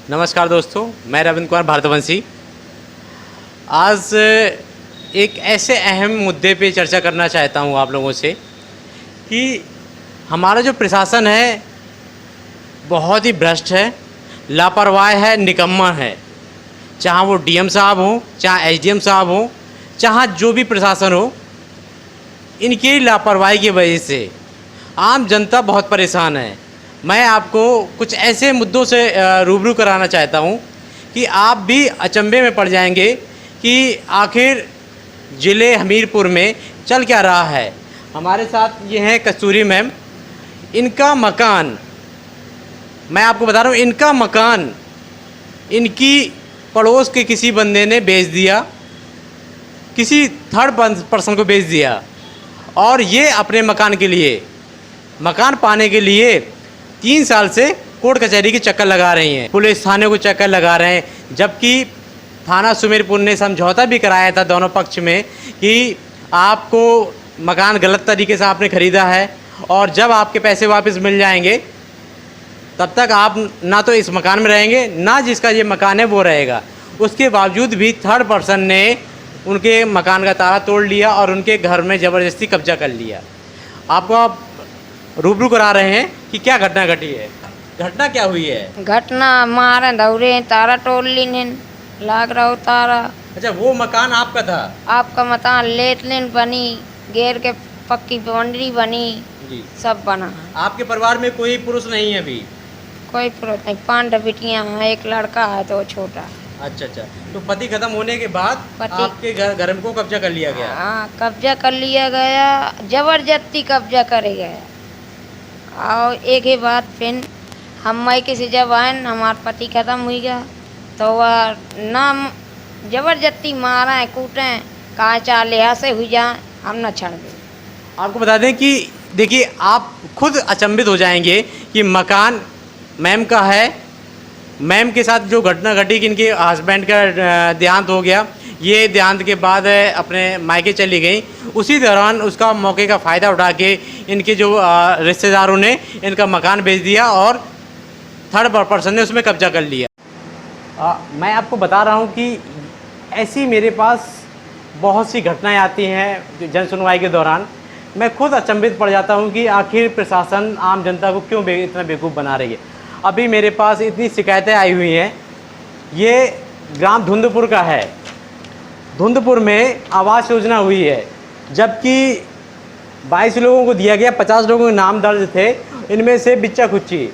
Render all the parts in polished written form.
नमस्कार दोस्तों, मैं रविंद्र कुमार भारतवंशी। आज एक ऐसे अहम मुद्दे पे चर्चा करना चाहता हूँ आप लोगों से कि हमारा जो प्रशासन है बहुत ही भ्रष्ट है, लापरवाह है, निकम्मा है। चाहे वो डीएम साहब हो, चाहे एसडीएम साहब हो, चाहे जो भी प्रशासन हो, इनकी लापरवाही की वजह से आम जनता बहुत परेशान है। मैं आपको कुछ ऐसे मुद्दों से रूबरू कराना चाहता हूं कि आप भी अचंभे में पड़ जाएंगे कि आखिर ज़िले हमीरपुर में चल क्या रहा है। हमारे साथ ये हैं कस्तूरी मैम। इनका मकान, मैं आपको बता रहा हूँ, इनका मकान इनकी पड़ोस के किसी बंदे ने बेच दिया, किसी थर्ड पर्सन को बेच दिया, और ये अपने मकान के लिए, मकान पाने के लिए 3 साल से कोर्ट कचहरी के चक्कर लगा रही हैं, पुलिस थाने को चक्कर लगा रहे हैं। जबकि थाना सुमेरपुर ने समझौता भी कराया था दोनों पक्ष में कि आपको मकान गलत तरीके से आपने ख़रीदा है और जब आपके पैसे वापस मिल जाएंगे तब तक आप ना तो इस मकान में रहेंगे, ना जिसका ये मकान है वो रहेगा। उसके बावजूद भी थर्ड पर्सन ने उनके मकान का ताला तोड़ लिया और उनके घर में ज़बरदस्ती कब्जा कर लिया। आपको आप रूबरू करा रहे हैं कि क्या घटना घटी है, घटना क्या हुई है। घटना मारे दौरे तारा तोड़ लीन लाग रहा तारा। अच्छा, वो मकान आपका था? आपका मकान लेट लेन बनी, घेर के पक्की बाउंड्री बनी जी। सब बना। आपके परिवार में कोई पुरुष नहीं है अभी? कोई पुरुष नहीं, 5 बेटियां हैं, एक लड़का है तो छोटा। अच्छा, तो पति खत्म होने के बाद आपके घर को कब्जा कर लिया गया? हाँ, कब्जा कर लिया गया, जबरदस्ती कब्जा करे गया। और एक ही बात, फिर हम मायके से जब आए, हमारा पति खत्म हुई गया तो वह नाम जबरदस्ती मारा कूटे, कहा चाह लिहा से हुई जाए, हम न छड़ दें। आपको बता दें कि देखिए, आप खुद अचंभित हो जाएंगे कि मकान मैम का है। मैम के साथ जो घटना घटी कि इनके हस्बैंड का देहांत हो गया, ये देहांत के बाद अपने मायके चली गई। उसी दौरान उसका मौके का फ़ायदा उठा के इनके जो रिश्तेदारों ने इनका मकान बेच दिया और थर्ड पर्सन ने उसमें कब्जा कर लिया। मैं आपको बता रहा हूँ कि ऐसी मेरे पास बहुत सी घटनाएं आती हैं जन सुनवाई के दौरान। मैं खुद अचंभित पड़ जाता हूँ कि आखिर प्रशासन आम जनता को क्यों इतना बेवकूफ़ बना रही है। अभी मेरे पास इतनी शिकायतें आई हुई हैं। ये ग्राम धुंधपुर का है। धुंधपुर में आवास योजना हुई है, जबकि 22 लोगों को दिया गया, 50 लोगों के नाम दर्ज थे। इनमें से बिच्चा खुच्ची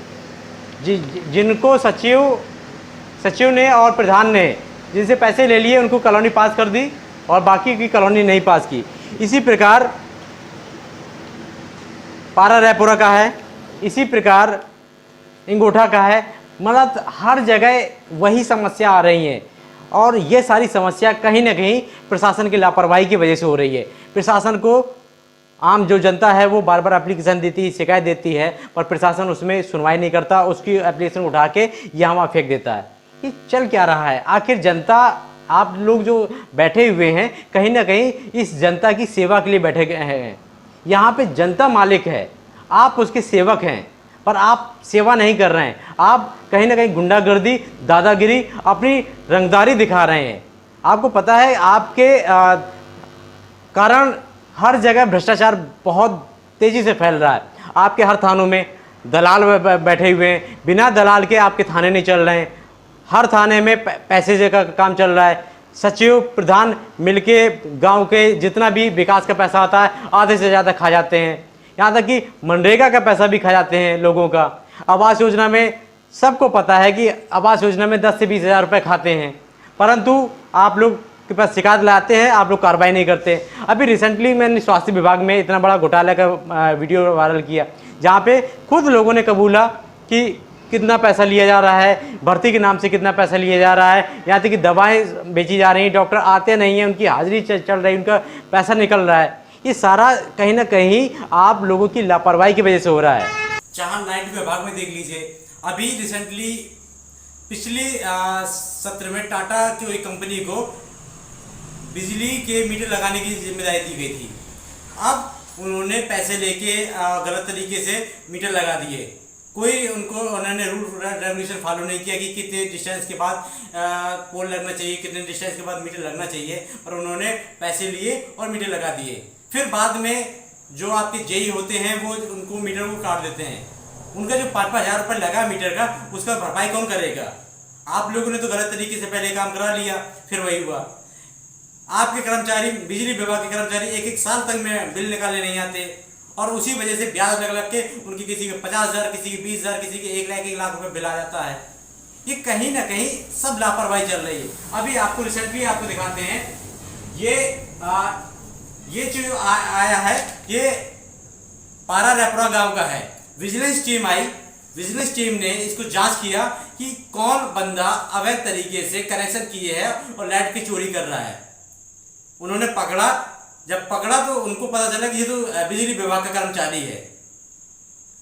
जिनको सचिव ने और प्रधान ने जिनसे पैसे ले लिए, उनको कॉलोनी पास कर दी और बाकी की कॉलोनी नहीं पास की। इसी प्रकार पारा रायपुरा का है, इसी प्रकार इंगोठा का है। मतलब हर जगह वही समस्या आ रही हैं और ये सारी समस्या कहीं ना कहीं प्रशासन की लापरवाही की वजह से हो रही है। प्रशासन को आम जो जनता है वो बार बार एप्लीकेशन देती है, शिकायत देती है, पर प्रशासन उसमें सुनवाई नहीं करता, उसकी एप्लीकेशन उठा के यहाँ वहाँ फेंक देता है। ये चल क्या रहा है आखिर? जनता, आप लोग जो बैठे हुए हैं, कहीं ना कहीं इस जनता की सेवा के लिए बैठे हैं। यहाँ पे जनता मालिक है, आप उसके सेवक हैं, पर आप सेवा नहीं कर रहे हैं। आप कहीं ना कहीं गुंडागर्दी, दादागिरी, अपनी रंगदारी दिखा रहे हैं। आपको पता है आपके कारण हर जगह भ्रष्टाचार बहुत तेज़ी से फैल रहा है। आपके हर थानों में दलाल बैठे हुए हैं, बिना दलाल के आपके थाने नहीं चल रहे हैं। हर थाने में पैसे से का काम चल रहा है। सचिव प्रधान मिलके गांव के जितना भी विकास का पैसा आता है, आधे से ज़्यादा खा जाते हैं। यहाँ तक कि मनरेगा का पैसा भी खा जाते हैं लोगों का। आवास योजना में सबको पता है कि आवास योजना में 10 से 20 हज़ार रुपये खाते हैं, परंतु आप लोग के पास शिकायत लाते हैं, आप लोग कार्रवाई नहीं करते। अभी रिसेंटली मैंने स्वास्थ्य विभाग में इतना बड़ा घोटाला का वीडियो वायरल किया, जहाँ पे खुद लोगों ने कबूला कि कितना पैसा लिया जा रहा है, भर्ती के नाम से कितना पैसा लिया जा रहा है, यहाँ तक कि दवाएं बेची जा रही हैं, डॉक्टर आते नहीं हैं, उनकी हाजिरी चल रही है, उनका पैसा निकल रहा है। ये सारा कहीं ना कहीं आप लोगों की लापरवाही की वजह से हो रहा है। चाहे नाइट विभाग में देख लीजिए, अभी रिसेंटली पिछले सत्र में टाटा की एक कंपनी को बिजली के मीटर लगाने की जिम्मेदारी दी गई थी। अब उन्होंने पैसे लेके गलत तरीके से मीटर लगा दिए। कोई उन्होंने रूल रेगुलेशन फॉलो नहीं किया कि कितने डिस्टेंस के बाद पोल लगना चाहिए, कितने डिस्टेंस के बाद मीटर लगना चाहिए, और उन्होंने पैसे लिए और मीटर लगा दिए। फिर बाद में जो आपके जेई होते हैं वो उनको मीटर को काट देते हैं। उनका जो 5,000 रुपये लगा मीटर का, उसका भरपाई कौन करेगा? आप लोगों ने तो गलत तरीके से पहले काम करा लिया, फिर वही हुआ। आपके कर्मचारी, बिजली विभाग के कर्मचारी 1-1 साल तक में बिल निकालने नहीं आते, और उसी वजह से ब्याज लग के उनकी किसी के 50,000, किसी के 20,000, किसी के 1 लाख रुपए बिल आ जाता है। ये कहीं ना कहीं सब लापरवाही चल रही है। अभी आपको रिसेंटली आपको दिखाते हैं, ये जो आया है, ये पारा रेपरा गांव का है। विजिलेंस टीम आई, विजिलेंस टीम ने इसको जांच किया कि कौन बंदा अवैध तरीके से कनेक्शन किए है और लाइट की चोरी कर रहा है। उन्होंने पकड़ा, जब पकड़ा तो उनको पता चला कि ये तो बिजली विभाग का कर्मचारी है,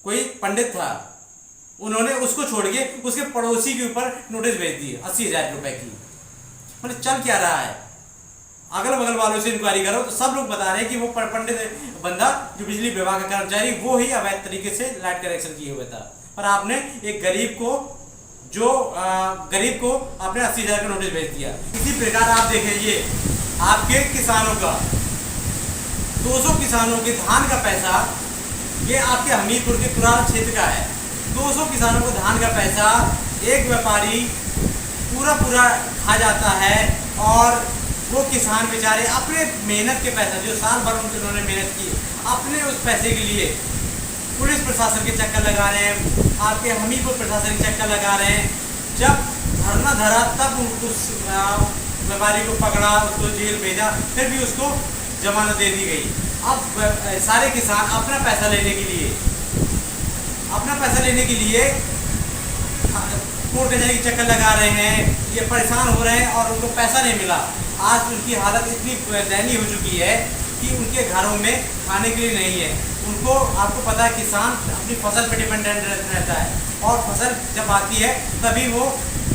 कोई पंडित था। उन्होंने उसको छोड़ के उसके पड़ोसी के ऊपर नोटिस भेज दिए 80,000 रुपए की। मतलब चल क्या रहा है? अगल बगल वालों से इंक्वायरी करो तो सब लोग बता रहे हैं कि वो पंडित बंदा जो बिजली विभाग का कर्मचारी, वो ही अवैध तरीके से लाइट कनेक्शन किए हुए था। पर आपने एक गरीब को आपने 80,000 का नोटिस भेज दिया। इसी प्रकार आप देखें, ये आपके किसानों का 200 किसानों के धान का पैसा, ये आपके हमीरपुर के कुराल क्षेत्र का है। 200 किसानों को धान का पैसा एक व्यापारी पूरा खा जाता है, और वो किसान बेचारे अपने मेहनत के पैसा, जो साल भर उन्होंने मेहनत की, अपने उस पैसे के लिए पुलिस प्रशासन के चक्कर लगा रहे हैं, आपके हमीरपुर प्रशासन के चक्कर लगा रहे हैं। जब धरना धरा तब उस व्यापारी को पकड़ा, उसको जेल भेजा, फिर भी उसको जमानत दे दी गई। अब सारे किसान अपना पैसा लेने के लिए कोर्ट कचहरी के चक्कर लगा रहे हैं, ये परेशान हो रहे हैं और उनको पैसा नहीं मिला। आज उनकी हालत इतनी दयनीय हो चुकी है कि उनके घरों में खाने के लिए नहीं है। उनको, आपको पता है, किसान अपनी फसल पर डिपेंडेंट रहता है, और फसल जब आती है तभी वो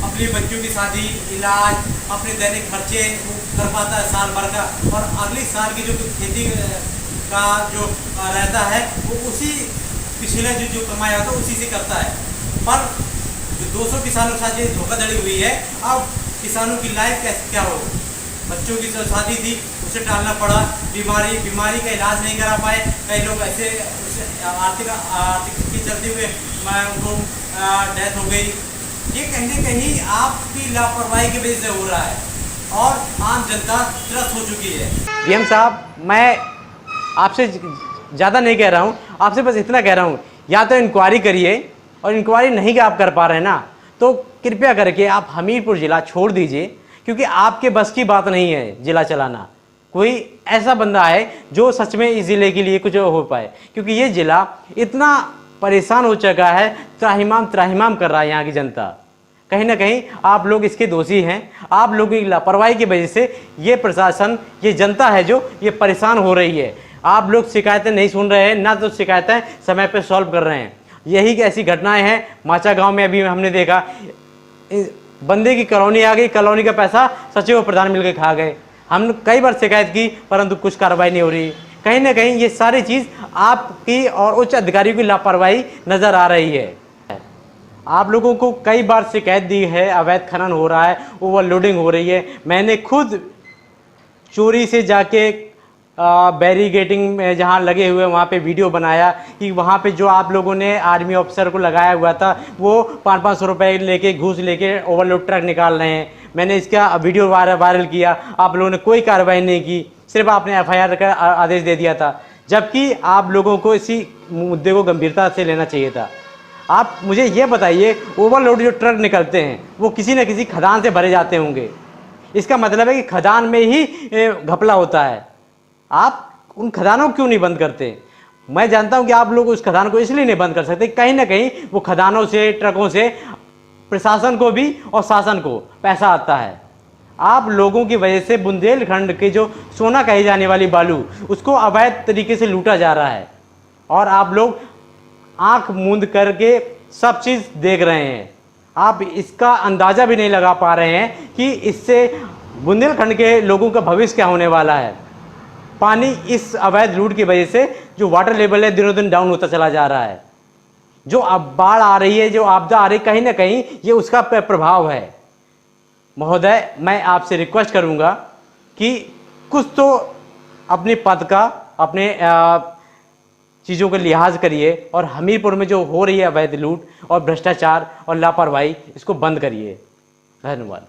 अपने बच्चों की शादी, इलाज, अपने दैनिक खर्चे कर पाता है साल भर का, और अगली साल की जो खेती का जो रहता है वो उसी पिछले जो कमाया था उसी से करता है। पर जो 200 किसानों के साथ ये धोखाधड़ी हुई है, अब किसानों की लाइफ क्या हो? बच्चों की शादी थी, उसे टालना पड़ा, बीमारी का इलाज नहीं करा पाए, कई लोग ऐसे आर्थिक की चलते हुए उनको डेथ हो गई। ये कहीं ना कहीं आपकी लापरवाही की वजह से हो रहा है, और आम जनता त्रस्त हो चुकी है। डीएम साहब, मैं आपसे ज़्यादा नहीं कह रहा हूँ, आपसे बस इतना कह रहा हूँ, या तो इंक्वायरी करिए, और इंक्वायरी नहीं कि आप कर पा रहे हैं ना, तो कृपया करके आप हमीरपुर ज़िला छोड़ दीजिए, क्योंकि आपके बस की बात नहीं है ज़िला चलाना। कोई ऐसा बंदा है जो सच में इस ज़िले के लिए कुछ हो पाए, क्योंकि ये ज़िला इतना परेशान हो चुका है, त्राहिमाम कर रहा है यहाँ की जनता। कहीं ना कहीं आप लोग इसके दोषी हैं। आप लोगों की लापरवाही की वजह से ये प्रशासन, ये जनता है जो ये परेशान हो रही है। आप लोग शिकायतें नहीं सुन रहे हैं, ना तो शिकायतें समय पर सॉल्व कर रहे हैं। यही ऐसी घटनाएं हैं। माचा गांव में अभी हमने देखा, बंदे की कॉलोनी आ गई, कॉलोनी का पैसा सचिव और प्रधान मिलकर खा गए। हमने कई बार शिकायत की, परंतु कुछ कार्रवाई नहीं हो रही। कहीं ना कहीं ये सारी चीज़ आपकी और उच्च अधिकारियों की लापरवाही नज़र आ रही है। आप लोगों को कई बार शिकायत दी है, अवैध खनन हो रहा है, ओवरलोडिंग हो रही है। मैंने खुद चोरी से जाके बैरिगेटिंग में जहाँ लगे हुए वहाँ पे वीडियो बनाया कि वहाँ पे जो आप लोगों ने आर्मी ऑफिसर को लगाया हुआ था, वो 500-500 रुपये लेके, घूस लेके ओवरलोड ट्रक निकाल रहे हैं। मैंने इसका वीडियो वायरल किया, आप लोगों ने कोई कार्रवाई नहीं की, सिर्फ आपने एफआईआर का आदेश दे दिया था, जबकि आप लोगों को इसी मुद्दे को गंभीरता से लेना चाहिए था। आप मुझे ये बताइए, ओवरलोड जो ट्रक निकलते हैं वो किसी न किसी खदान से भरे जाते होंगे। इसका मतलब है कि खदान में ही घपला होता है। आप उन खदानों को क्यों नहीं बंद करते? मैं जानता हूं कि आप लोग उस खदान को इसलिए नहीं बंद कर सकते, कहीं ना कहीं वो खदानों से, ट्रकों से प्रशासन को भी और शासन को पैसा आता है। आप लोगों की वजह से बुंदेलखंड के जो सोना कही जाने वाली बालू, उसको अवैध तरीके से लूटा जा रहा है, और आप लोग आंख मूंद करके सब चीज़ देख रहे हैं। आप इसका अंदाज़ा भी नहीं लगा पा रहे हैं कि इससे बुंदेलखंड के लोगों का भविष्य क्या होने वाला है। पानी इस अवैध लूट की वजह से जो वाटर लेवल है दिनों दिन डाउन होता चला जा रहा है। जो अब बाढ़ आ रही है, जो आपदा आ रही है, कहीं ना कहीं ये उसका प्रभाव है। महोदय, मैं आपसे रिक्वेस्ट करूंगा कि कुछ तो अपने पद का, अपने चीज़ों का लिहाज करिए और हमीरपुर में जो हो रही है अवैध लूट और भ्रष्टाचार और लापरवाही, इसको बंद करिए। धन्यवाद।